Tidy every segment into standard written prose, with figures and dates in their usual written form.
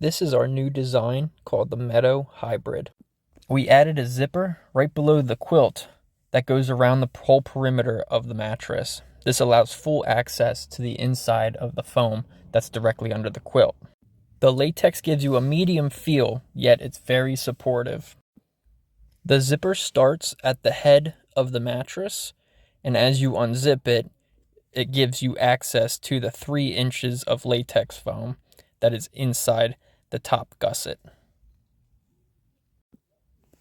This is our new design called the Meadow Hybrid. We added a zipper right below the quilt that goes around the whole perimeter of the mattress. This allows full access to the inside of the foam that's directly under the quilt. The latex gives you a medium feel, yet it's very supportive. The zipper starts at the head of the mattress, and as you unzip it, it gives you access to the 3 inches of latex foam that is inside the top gusset.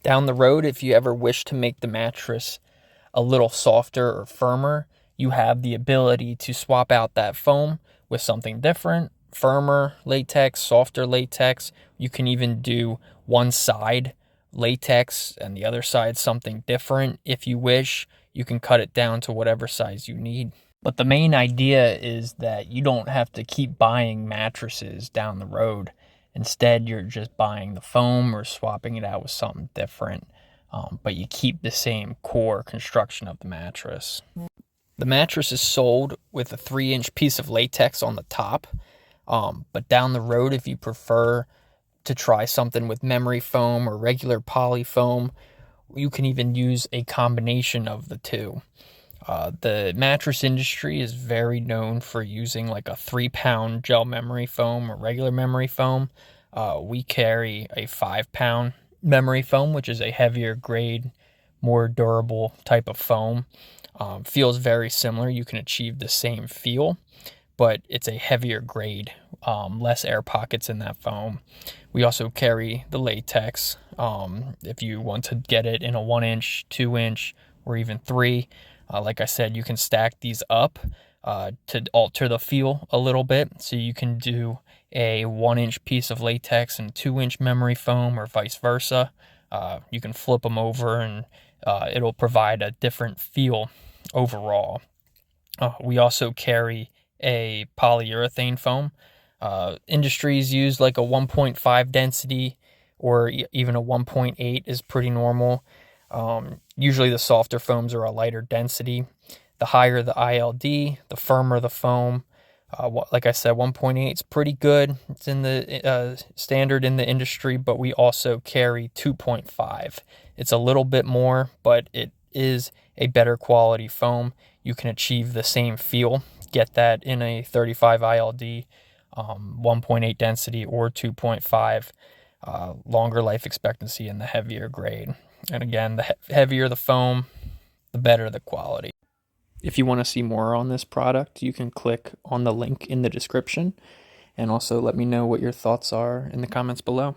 Down the road, if you ever wish to make the mattress a little softer or firmer, you have the ability to swap out that foam with something different, firmer latex, softer latex. You can even do one side latex and the other side something different if you wish. You can cut it down to whatever size you need. But the main idea is that you don't have to keep buying mattresses down the road. Instead, you're just buying the foam or swapping it out with something different, but you keep the same core construction of the mattress. The mattress is sold with a 3-inch piece of latex on the top, but down the road, if you prefer to try something with memory foam or regular poly foam, you can even use a combination of the two. The mattress industry is very known for using like a 3-pound gel memory foam or regular memory foam. We carry a 5-pound memory foam, which is a heavier grade, more durable type of foam. Feels very similar. You can achieve the same feel, but it's a heavier grade, less air pockets in that foam. We also carry the latex. If you want to get it in a 1-inch, 2-inch, or even 3, like I said, you can stack these up to alter the feel a little bit. So you can do a 1-inch piece of latex and 2-inch memory foam or vice versa. You can flip them over and it'll provide a different feel overall. We also carry a polyurethane foam. Industries use like a 1.5 density or even a 1.8 is pretty normal. Usually the softer foams are a lighter density. The higher the ILD, the firmer the foam. Like I said, 1.8 is pretty good. It's in the standard in the industry, but we also carry 2.5. It's a little bit more, but it is a better quality foam. You can achieve the same feel. Get that in a 35 ILD, 1.8 density or 2.5. Longer life expectancy in the heavier grade. And again, the heavier the foam, the better the quality. If you want to see more on this product, you can click on the link in the description and also let me know what your thoughts are in the comments below.